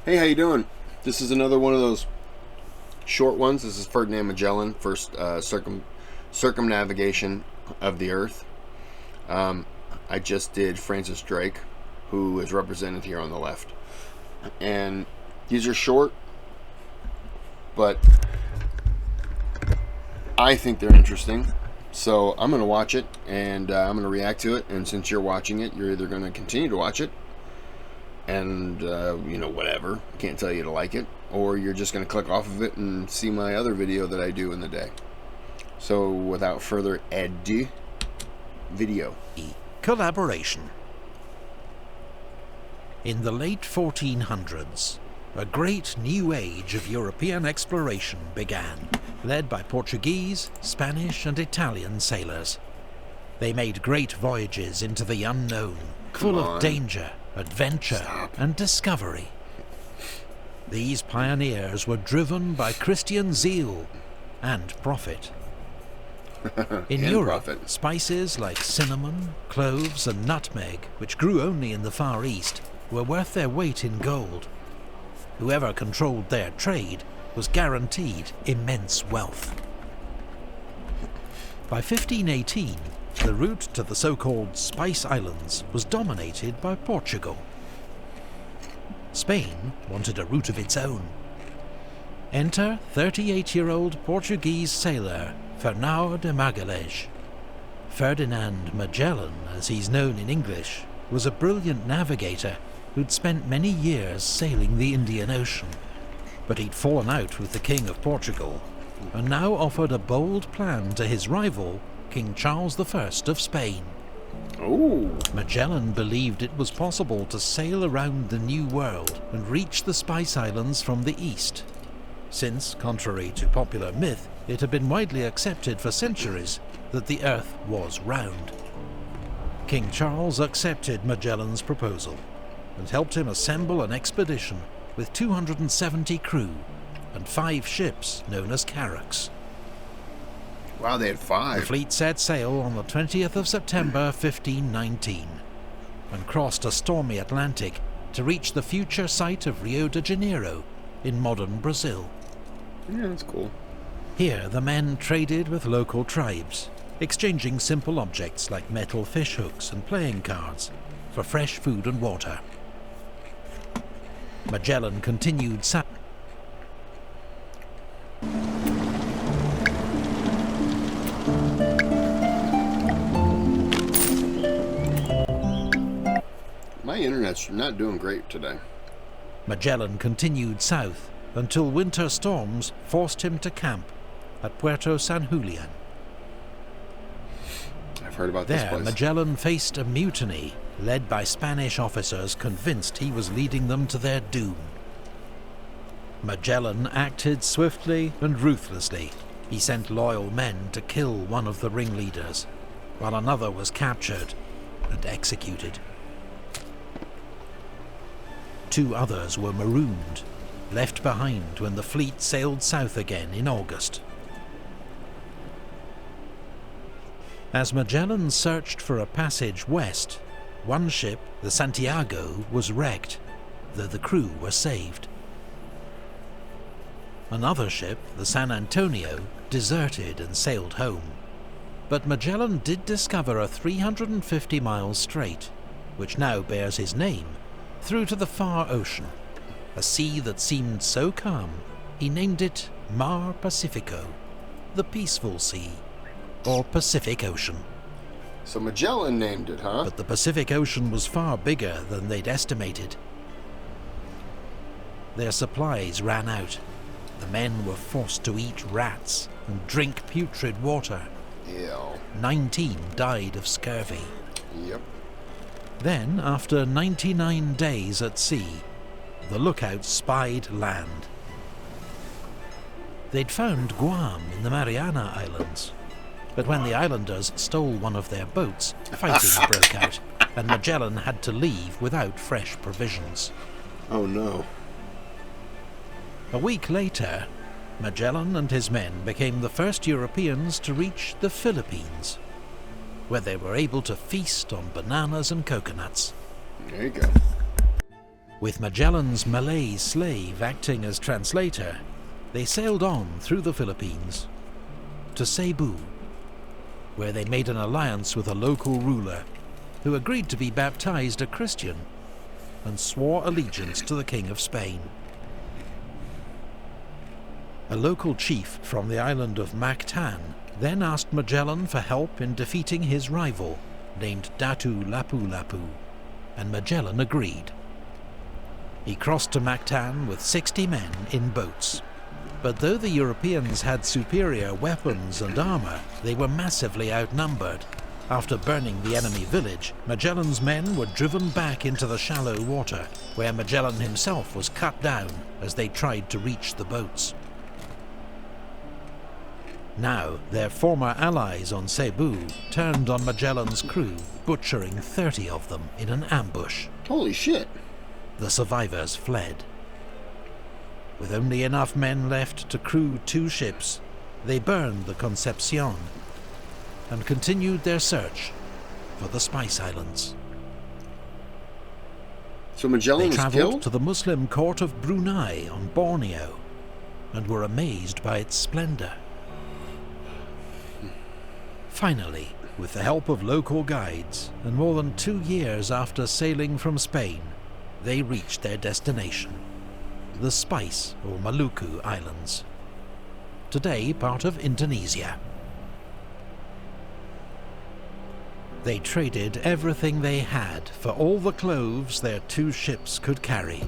Hey, how you doing? This is another one of those short ones. This is Ferdinand Magellan, first circumnavigation of the Earth. I just did Francis Drake, who is represented here on the left. And these are short, but I think they're interesting. So I'm going to watch it, and I'm going to react to it. And since you're watching it, you're either going to continue to watch it, and whatever, I can't tell you to like it, or you're just going to click off of it and see my other video that I do in the day. So without further ado, video. Collaboration. In the late 1400s, a great new age of European exploration began, led by Portuguese, Spanish and Italian sailors. They made great voyages into the unknown, full of danger, adventure and discovery. These pioneers were driven by Christian zeal and profit. In Europe, spices like cinnamon, cloves and nutmeg, which grew only in the Far East, were worth their weight in gold. Whoever controlled their trade was guaranteed immense wealth. By 1518, the route to the so-called Spice Islands was dominated by Portugal. Spain wanted a route of its own. Enter 38-year-old Portuguese sailor Fernão de Magallan. Ferdinand Magellan, as he's known in English, was a brilliant navigator who'd spent many years sailing the Indian Ocean. But he'd fallen out with the King of Portugal, and now offered a bold plan to his rival, King Charles I of Spain. Ooh. Magellan believed it was possible to sail around the New World and reach the Spice Islands from the east, since, contrary to popular myth, it had been widely accepted for centuries that the Earth was round. King Charles accepted Magellan's proposal and helped him assemble an expedition with 270 crew and 5 ships known as carracks. Wow, they had 5. The fleet set sail on the 20th of September 1519 and crossed a stormy Atlantic to reach the future site of Rio de Janeiro in modern Brazil. Yeah, that's cool. Here the men traded with local tribes, exchanging simple objects like metal fish hooks and playing cards for fresh food and water. Magellan continued south. My internet's not doing great today. Magellan continued south until winter storms forced him to camp at Puerto San Julian. I've heard about this There, place. Magellan faced a mutiny led by Spanish officers convinced he was leading them to their doom. Magellan acted swiftly and ruthlessly. He sent loyal men to kill one of the ringleaders, while another was captured and executed. 2 others were marooned, left behind when the fleet sailed south again in August. As Magellan searched for a passage west, one ship, the Santiago, was wrecked, though the crew were saved. Another ship, the San Antonio, deserted and sailed home. But Magellan did discover a 350-mile strait, which now bears his name, through to the far ocean, a sea that seemed so calm, he named it Mar Pacifico, the Peaceful Sea, or Pacific Ocean. So Magellan named it, huh? But the Pacific Ocean was far bigger than they'd estimated. Their supplies ran out. The men were forced to eat rats and drink putrid water. Ew. 19 died of scurvy. Yep. Then, after 99 days at sea, the lookouts spied land. They'd found Guam in the Mariana Islands, but when the islanders stole one of their boats, fighting broke out, and Magellan had to leave without fresh provisions. Oh no. A week later, Magellan and his men became the first Europeans to reach the Philippines, where they were able to feast on bananas and coconuts. There you go. With Magellan's Malay slave acting as translator, they sailed on through the Philippines to Cebu, where they made an alliance with a local ruler who agreed to be baptized a Christian and swore allegiance to the King of Spain. A local chief from the island of Mactan then asked Magellan for help in defeating his rival, named Datu Lapu-Lapu, and Magellan agreed. He crossed to Mactan with 60 men in boats. But though the Europeans had superior weapons and armour, they were massively outnumbered. After burning the enemy village, Magellan's men were driven back into the shallow water, where Magellan himself was cut down as they tried to reach the boats. Now, their former allies on Cebu turned on Magellan's crew, butchering 30 of them in an ambush. Holy shit. The survivors fled. With only enough men left to crew 2 ships, they burned the Concepcion and continued their search for the Spice Islands. So Magellan They was travelled killed? to the Muslim court of Brunei on Borneo and were amazed by its splendour. Finally, with the help of local guides, and more than 2 years after sailing from Spain, they reached their destination, the Spice or Maluku Islands, today part of Indonesia. They traded everything they had for all the clothes their 2 ships could carry.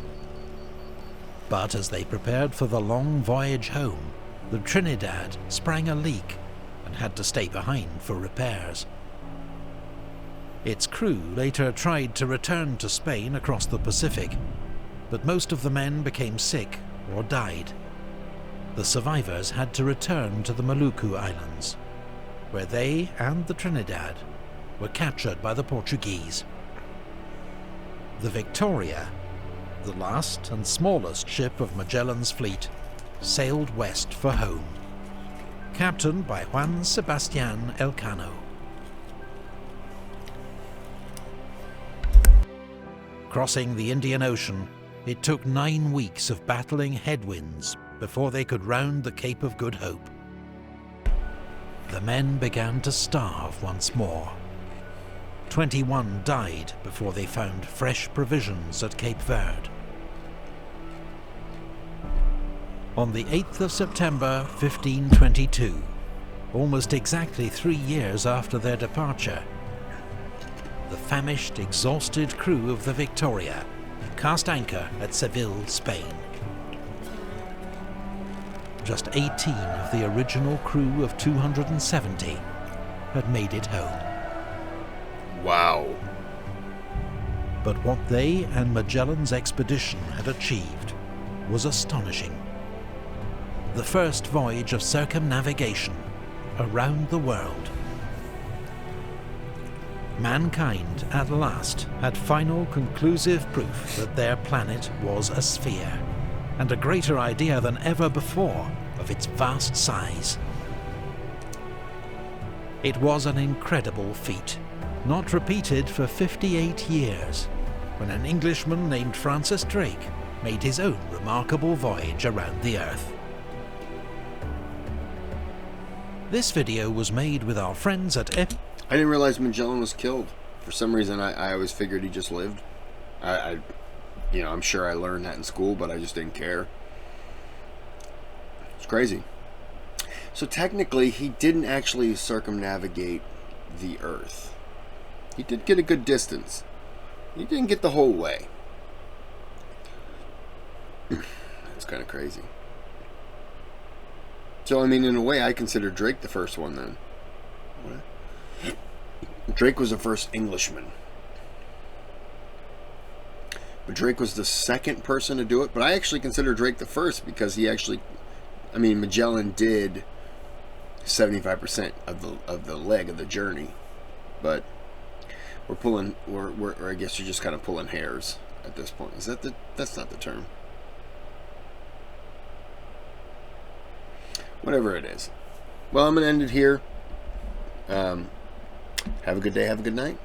But as they prepared for the long voyage home, the Trinidad sprang a leak and had to stay behind for repairs. Its crew later tried to return to Spain across the Pacific, but most of the men became sick or died. The survivors had to return to the Maluku Islands, where they and the Trinidad were captured by the Portuguese. The Victoria, the last and smallest ship of Magellan's fleet, sailed west for home, captained by Juan Sebastian Elcano. Crossing the Indian Ocean, it took 9 weeks of battling headwinds before they could round the Cape of Good Hope. The men began to starve once more. 21 died before they found fresh provisions at Cape Verde. On the 8th of September 1522, almost exactly 3 years after their departure, the famished, exhausted crew of the Victoria cast anchor at Seville, Spain. Just 18 of the original crew of 270 had made it home. Wow. But what they and Magellan's expedition had achieved was astonishing. The first voyage of circumnavigation around the world. Mankind at last had final conclusive proof that their planet was a sphere, and a greater idea than ever before of its vast size. It was an incredible feat, not repeated for 58 years, when an Englishman named Francis Drake made his own remarkable voyage around the Earth. This video was made with our friends at I didn't realize Magellan was killed. For some reason, I always figured he just lived. I'm sure I learned that in school, but I just didn't care. It's crazy. So technically, he didn't actually circumnavigate the Earth. He did get a good distance. He didn't get the whole way. That's kind of crazy. So, I mean, in a way, I consider Drake the first one then. What? Drake was the first Englishman. But Drake was the second person to do it. But I actually consider Drake the first because he actually, Magellan did 75% of the leg of the journey. But I guess you're just kind of pulling hairs at this point. That's not the term. Whatever it is. Well, I'm going to end it here. Have a good day. Have a good night.